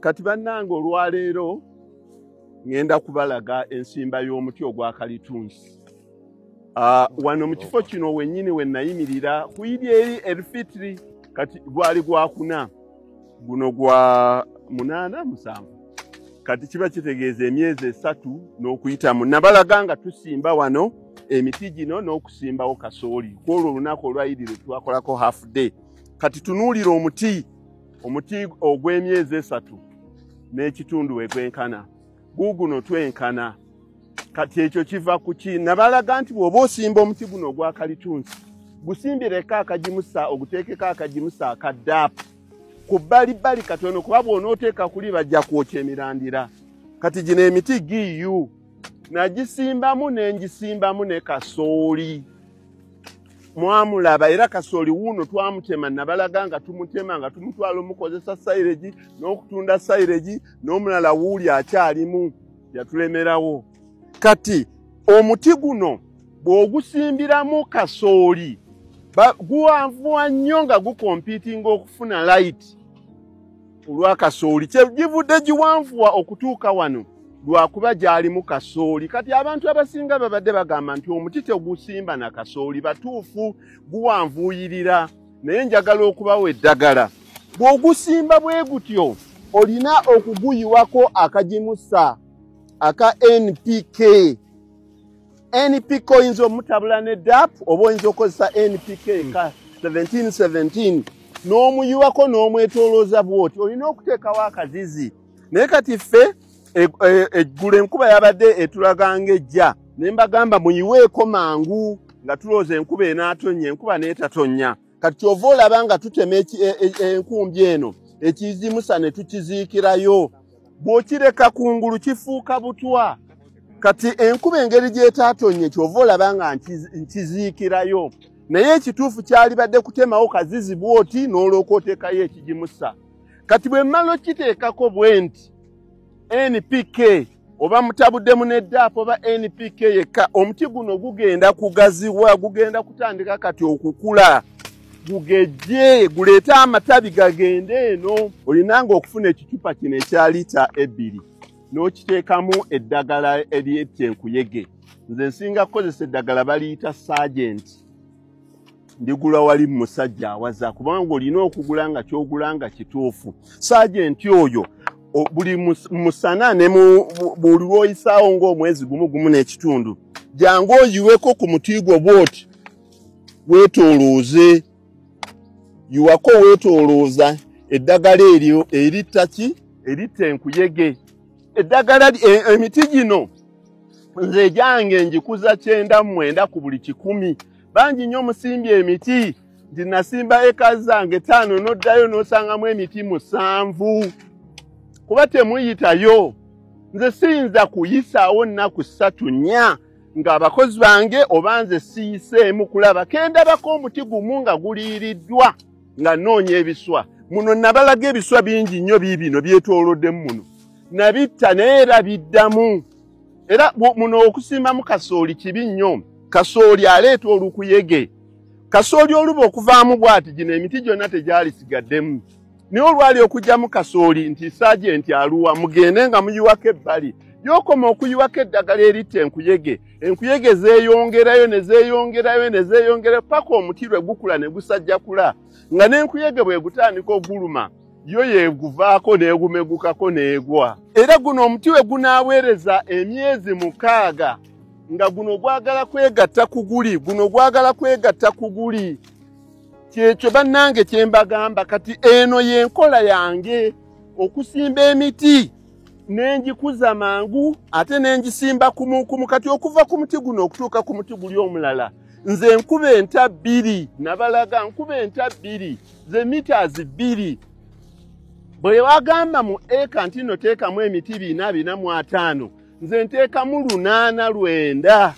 Kati bannange olwaleero ngenda kubalaga ensimba y'omuti ogwa kalitunsi. Wano mu kifo kino wennyini we nayimirira kuyiri eri Elfitri kati gwali gwa kuna guno gwa 8-7 kati kiba kitegeeza emyezi 3 n'okuyitamu. Nabalaga nga tusimba wano emiti gino n'okusimbawo kasooli kwolwo olunaku olwayirire twakolako half day. Kati tunuulira omuti ogw'emyezi 3 n'ekitundu wegwenkana guguno twenkana. Kati ekyo kiva ku ki? Nabalaga nti bw'oba osimba omuti guno ogwa kalitunsi gusimbireko akajimusa oguteekeko akajimusa akadaapu ku bbalibbali katono kuba bw'onooteeka kuli bajja kwokya emirandira. Kati gino emiti giyu nagisimbamu nengisimbamu ne kasooli. Mwamulaba era kasooli wuuno twamutema nabalaga nga tumutema nga tumutwala omukozesa sayireji n'okutunda sayireji n'omulala wuuli akyalimu yatulemerawo. Kati omuti guno bw'ogusimbiramu kasooli guwanvuwa nnyo nga gukompiitinga okufuna light olwa kasooli. Kyegivudde giwanvuwa okutuuka wano lwakuba gyalimu kasooli. Kati abantu abasinga babadde bagamba nti omuti tegusimba na kasooli, batuufu guwanvuyirira, naye njagala okubawa eddagala. Bw'ogusimba bwe gutyo olina okuguyiwako akajimusa aka NPK. NPK oyinza omutabula ne DAP oba oyinza okozesa NPK ka 1717 n'omuyiwako n'omwetolooza bwoti. Olina okuteekawo akazizi. Naye kati ffe eggulu enkuba yabadde etulaga ng'ejja ne mbagamba muyiweeko mangu nga tulooza enkuba enaatonnya, enkuba n'etatonnya. Kati kyova olaba nga tutema enkumbi eno ekizimusa ne tukiziikirayo. Bw'okireka kungulu kifuuka butwa. Kati enkuba engeri gy'etaatonye kyova olaba nga nkiziikirayo. Naye ekituufu kyali badde kutemawo kazizi bwoti n'olwoka oteekayo ekijimusa. Kati bwe mmala okiteekako bwe nti NPK oba mutabuddemu ne DAP oba NPK yekka, omuti guno gugenda kugaziwa, gugenda kutandika kati okukula, gugejje, guleete amatabi gagende eno. Olinanga okufuna ekicupa kino ekya lita 2 n'okiteekamu eddagala ery'enkuyege. Nze nsinga kukozesa eddagala baliyita Sergeant. Ndigula wali musajja awaza kubanga olina okugula nga ky'ogula nga kituufu. Sergeant oyo buli musana ne buli lw'oyisaawo ng'omwezi gumu n'ekitundu jangu oyiweko ku muti gwo bwoti weetoolooze. Yiwako weetoolooza eddagala eryo eritta ki? Eritta enkuyege. Eddagala emiti gino nze gyange njikuza 9 ku buli 100. Bangi nnyo musimbye emiti nti nasimba eka zange 5 n'oddayo n'osangamu emiti 7. Kuba temuyitayo. Nze siyinza kuyisaawo nnaku 3-4 ng'abakozi bange oba nze siyiseemu kulaba kendabako omuti gumu nga guliiriddwa nga nnoonya ebiswa. Muno nabalaga ebiswa bingi nnyo biibino byetooloddemu muno. Nabitta naye era biddamu. Era muno okusimbamu kasooli kibi nnyo. Kasooli aleeta olukuyege. Kasooli oluba okuvaamu bw'ati gino emiti gyonna tegyali sigaddemu. Naye olwali okugyamu kasooli nti Sergeant aluwa mugende nga muyiwako ebbali. By'okoma okuyiwako eddagala eritta enkuyege. Enkuyege zeeyongerayo ne zeeyongerayo ne zeeyongerayo paka omuti lwe gukula ne gusajjakula. Nga n'enkuyege bwe gutandika oguluma yo yeeguvaako n'egumegukako n'egwa. Era guno omuti we gunaaweereza emyezi 6 nga guno gwagala kwegatta ku guli, guno gwagala kwegatta ku guli. Kyekyo bannange kye mbagamba. Kati eno y'enkola yange okusimba emiti n'engikuza mangu ate n'engisimba kumukumu. Kati okuva ku muti guno okutuuka ku muti guli omulala nze enkuba enta 2 nabalaga nkuba enta 2 ze meters 2. Bwe wagamba mu eka nti no teekamu emiti 445 nze nteekamu 8-9.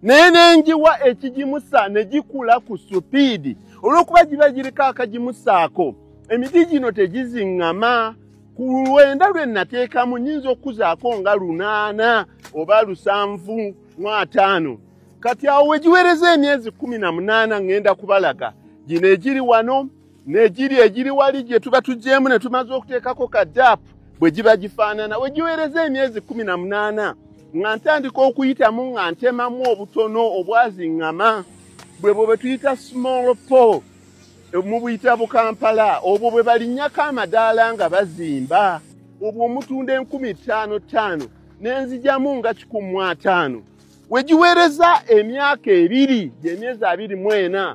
Naye nenjiwa ekijimusa ne gikula ku supiidi olw'okuba giba giriko akajimusaako. Emiti gino tegiziŋŋama. Ku 9 lwe nateekamu nnyinza okuzaako nga 8 oba 7.5. Kati awo we giweereza emyezi 18 ngenda kubalaga gino egiri wano ejiri wali gye tuba tujjeemu ne tumaze okuteekako kadaapu bwe giba gifaanana wegiweereza emyezi 18 nga ntandika okuyitamu nga ntemamu obutono obwaziŋŋama bwe bwe tuyita small pole mu buyita Bukampala obwo bwe balinnyako amadaala nga bazimba obwo omutunda 15,500 n'enzijamu nga 150 wegiweereza emyaka 2 gy'emyezi 24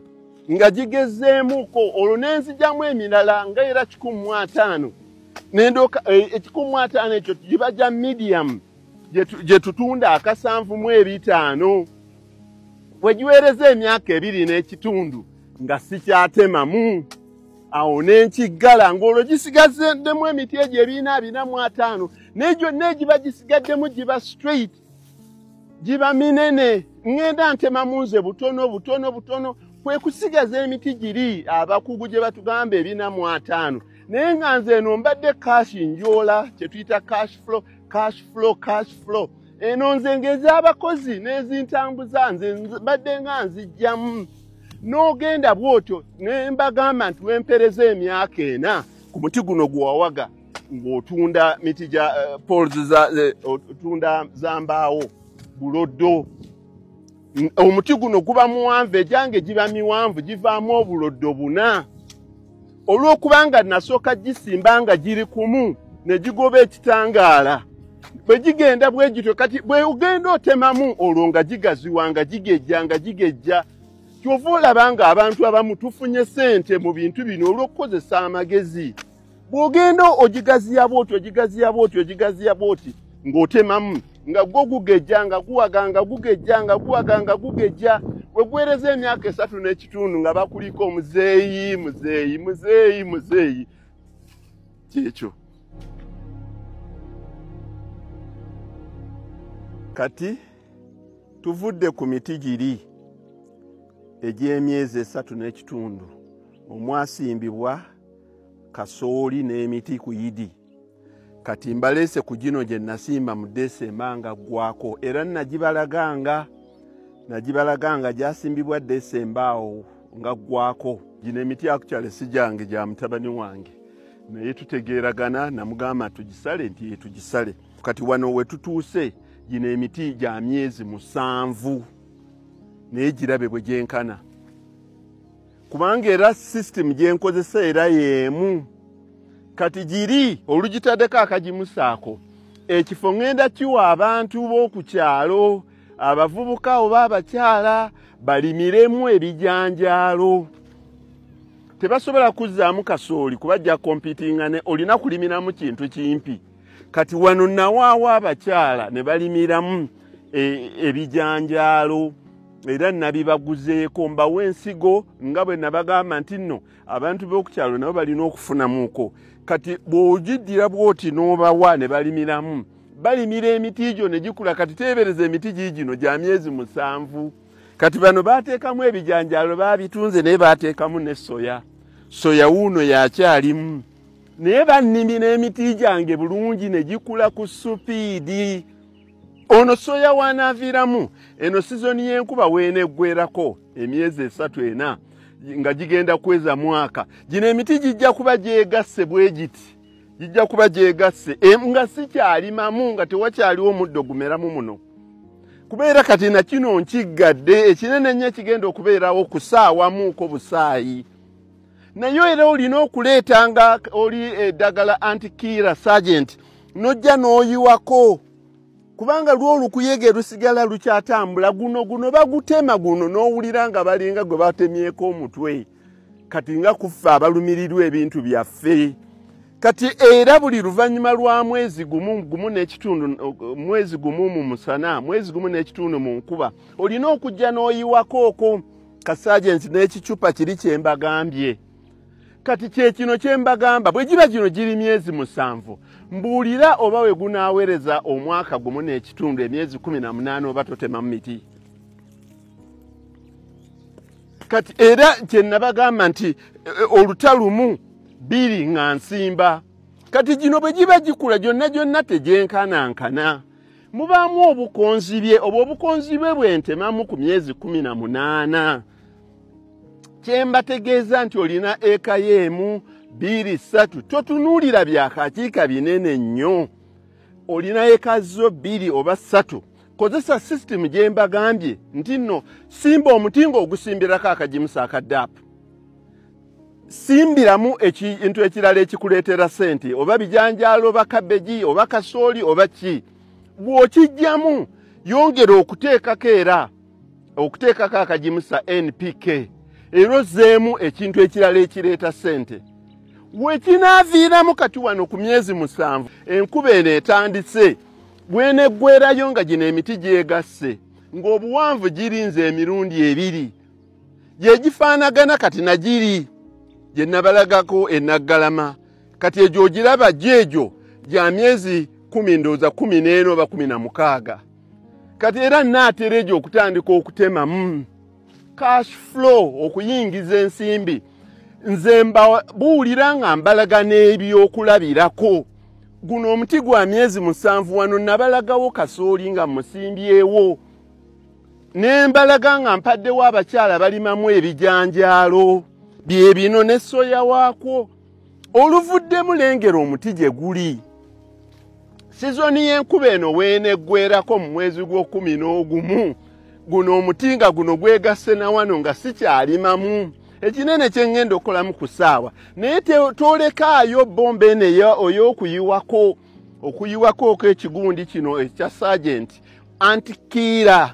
nga gigezeemuko olwo n'enzijamu emirala nga era 150 n'endooka 150 ekyo giba gya medium gye tutunda akasanvu-mu-5 wegiweereza emyaka 2 n'ekitundu nga sikyatemamu awo n'enkiggala ng'olwo gisigaddemu emiti egyo 445 n'egyo n'egiba gisigaddemu giba straight giba minene ngenda ntemamu nze butono kwe kusigaza emiti giri abakugu gye batugamba 405 naye nga nze eno mbadde cash njoola kye tuyita cash flow eno nze ng'ez'abakozi n'ezintambuza nze mbadde nga nzijjamu n'ogenda bw'otyo ne mbagamba nti wempereza emyaka 4 ku muti guno gwawaga ng'otunda miti gya poles otunda za mbaawo buloddo omuti guno guba muwanvu egyange giba miwanvu givaamu obuloddo 4 olw'okubanga nasooka gisimba nga giri kumu ne gigoba ekitangaala bwe gigenda bwe gityo kati bwe ugenda otemamu olwo nga gigaziwa nga gigejja kyova olaba nga abantu abamu tufunye ssente mu bintu bino olw'okukozesa amagezi bw'ogenda ogigaziya bw'oti ng'otemamu nga gwo gugejja nga guwaga nga gugejja we gwereza emyaka 3 n'ekitundu nga bakuliko muzeeyi kyekyo kati tuvudde ku miti giri egy'emyezi 3 n'ekitundu omwasimbibwa kasooli n'emiti ku Yidi kati mbaleese ku gino gye nasimba mu Desemba nga gwako era nagibalaganga gyasimbibwa Desemba awo nga gwako gino emiti akukyale si gyange gya mutabani wange naye tutegeeragana namugamba tugisale nti tugisale kati wano we tutuuse gino emiti gya myezi 7 naye girabe bwe gyenkana kubanga era system gyenkozesa era yeemu kati giri olugitaddeko akagimusaako ekifo ngenda kiwa abantu b'oku kyalo abavubuka oba abakyala balimiremu ebijanjaalo tebasobola kuzzaamu kasooli kubajja kompitinga ne olina kulimiramu kintu kimpi kati wano nawaawo abakyala ne balimiramu ebijanjaalo era nabibaguzeeko mbawo ensigo nga bwe nabagamba nti nno abantu b'okukyalo nabo balina okufunamuko kati bw'ogiddira bw'oti n'obawa ne balimiramu balimira emiti gyo ne gikula kati teebereza emiti gino gya myezi 7 kati bano baateekamu ebijanjaalo baabitunze naye baateekamu ne soya wuuno yakyalimu naye bannimira emiti gyange bulungi ne gikula ku supiidi ono soya wanaaviramu eno sizoni y'enkuba weeneggwerako emyezi 3-4 nga gigenda kweza mwaka gino emiti gijja kuba gyegasse bwe giti gijja kuba gyegasse nga sikyalimamu nga tewakyaliwo omuddo gumeramu muno kubeera kati na kino nkiggadde ekinene nnyo kigenda okubeerawo kusaawamuuko busaayi naye era olina okuleetanga oli eddagala antikira sergeant nojja n'oyiwako kubanga lw'olukuyege lusigala lukyatambula guno bagutema guno n'owulira nga balinga gwe batemyeko omutwe kati nga kuffa abalumirirwa ebintu byaffe kati era buli luvannyuma lwa mwezi gumu n'ekitundu mwezi gumu mu musana mwezi gumu n'ekitundu mu nkuba olina okujja n'oyiwakooko kasaajensi n'ekicupa kiri kye mbagambye kati kyekino kye mbagamba bwe giba gino giri myezi 7 mbuulira oba we gunaaweereza omwaka gumu n'ekitundu emyezi 18 oba totemamu miti kati era kye nabagamba nti olutalumu 2 nga nsimba kati gino bwe giba gikula gyonna tegyenkanankana mubaamu obukonzibye obwo obukonzibye bwentemamu ku myezi 18 Kyembategeeza nti olina eka y'emu 2 3 totunuulira byakakiika binene nnyo. Olina eka zo 2 oba 3 kozesa system gye mbagambye nti nno simba omuti ng'ogusimbirako akajimusa akadaapu. Simbiramu ekintu ekirala ekikuleetera ssente oba bijanjaalo oba kabeji oba kasooli oba ki. Bw'okijjamu yongera okuteekako akajimusa NPK era ozzeemu ekintu ekirala ekireeta ssente. Wekinaaviiramu kati wano ku myezi 7 enkuba eno etandise bweneggwerayo nga gino emiti gyegasse ng'obuwanvu girinze emirundi 2 gye gifaanagana kati nagiri gye nabalagako enaggalama kati egyo ogiraba gyegyo gya myezi 10 ndowooza 14 oba 16 kati era naatera egyo okutandika okutemamu cash flow okuyingiza ensimbi. Nze mbabuulira nga mbalaga n'ebyokulabirako. Guno omuti gwa myezi 7 wano nabalagawo kasooli nga musimbyewo. Nembalaga nga mpaddewo abakyala balimamu ebijanjaalo bye bino ne soya waakwo. Oluvuddemu lengera omuti gye guli. Sizoni y'enkuba eno weeneggwerako mu mwezi gw'Okumu guno omuti nga guno gwegasse na wano nga sikyalimamu. Ekinene kyengenda okolamu ku ssaawa naye tolekaayo bomba eno okuyiwako ekigundi kino ekya Sergeant antikiira.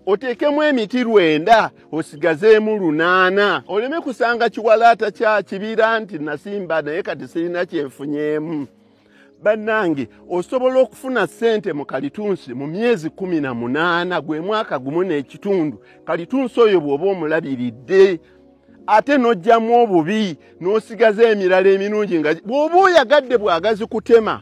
Oteekemu emiti 9 osigazeemu 8 oleme kusanga kiwalaata kya kibira nti nasimba naye kati sirina kyenfunyeemu. Bannange osobola okufuna ssente mu kalitunsi mu myezi 18 gwe mwaka gumu n'ekitundu. Kalitunsi oyo bw'oba omulabiridde ate n'ojjamu obubi n'osigaza emirala emirungi nga bw'oba oyagadde bwagazi kutema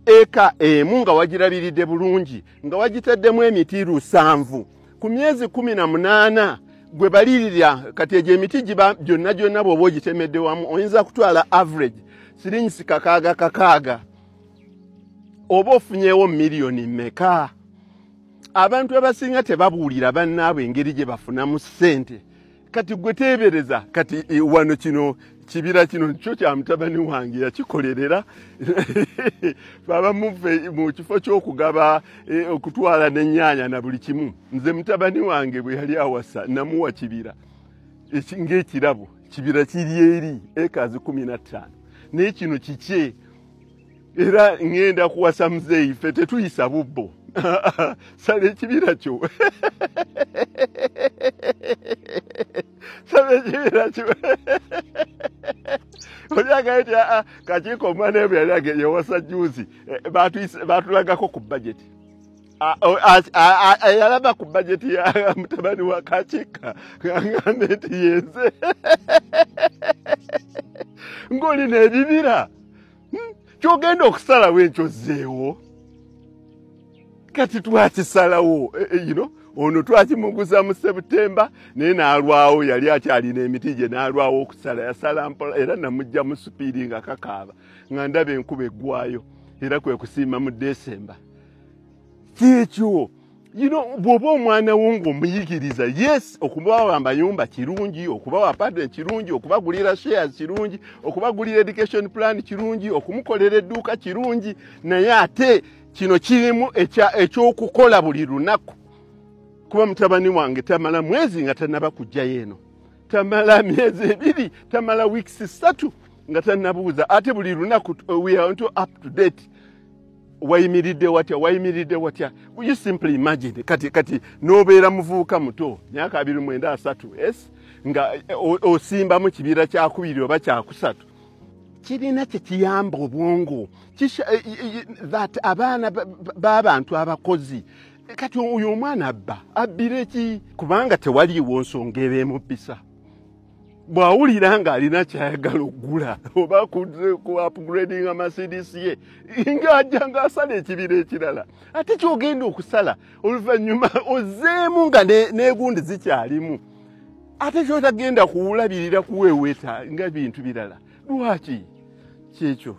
eka emu nga wagirabiridde bulungi nga wagitaddemu emiti 7 ku myezi 18 gwe balirira kati egyo emiti giba gyonna bw'oba ogitemedde wamu oyinza kutwala average siringi kakaaga oba ofunyeewo miliyoni mmeka. Abantu abasinga tebabuulira bannaabwe engeri gye bafunamu ssente. Kati gwe teebereza kati wano kino kibira kino kyo kya mutabani wange yakikolerera babamuve mu kifo ky'okugaba okutwala n'ennyaanya na buli kimu. Nze mutabani wange bwe yali awasa namuwa kibira ng'ekirabo kibira kiri eri ekazi 15 naye kino kikye era ngenda kuwasa muzeeyi ffe tetuyisa bubbo sala ekibira kyo sala ekibira kyo olyaga eti kakiiko omwana bwe yali yawasa juzi baatulagako ku bajeti yalaba ku bajeti ya mutabani wa kakiika ng'ambe nti yenze ng'olina ebibira kyogenda okusalawo enkyozeewo kati twakisalawo ono twakimuguza mu September naye n'alwawo yali akyalina emiti gye n'alwawo okusala yasala mpola era namujja mu supiiri nga kakaaba nga ndaba enkuba eggwayo era kwe kusiima mu December. Kyekyo bw'oba omwana wo ng'omuyigiriza yes okubawa amayumba kirungi okubawa apartment kirungi okubagulira shares kirungi okubagulira education plan kirungi okumukolera edduuka kirungi naye ate kino kirimu ekyokukola buli lunaku. Kuba mutabani wange tamala mwezi nga tannaba kujjayo eno tamala myezi 2 tamala weeks 3 nga tannabuuza ate buli lunaku we are up to date. Wayimiridde watya you simply imagine kati nobeera muvuuka muto myaka 29 yes nga osimba mu kibira kya 2 oba kya 3 kirina kye kiyamba obwongo that abaana b'abantu abakozi kati oyo omwana abbire ki kubanga tewaliiwo nsonga ebeemubbisa. Bw'awulira ng'alina kyayagala okugula oba ku upgrading Mercedes ye ng'ajja ng'asala ekibira ekirala ate kyogenda okusala oluvannyuma ozzeemu nga n'egundi zikyalimu ate kyotagenda kuwulabirira kuweeweeta nga bintu birala lwaki kyekyo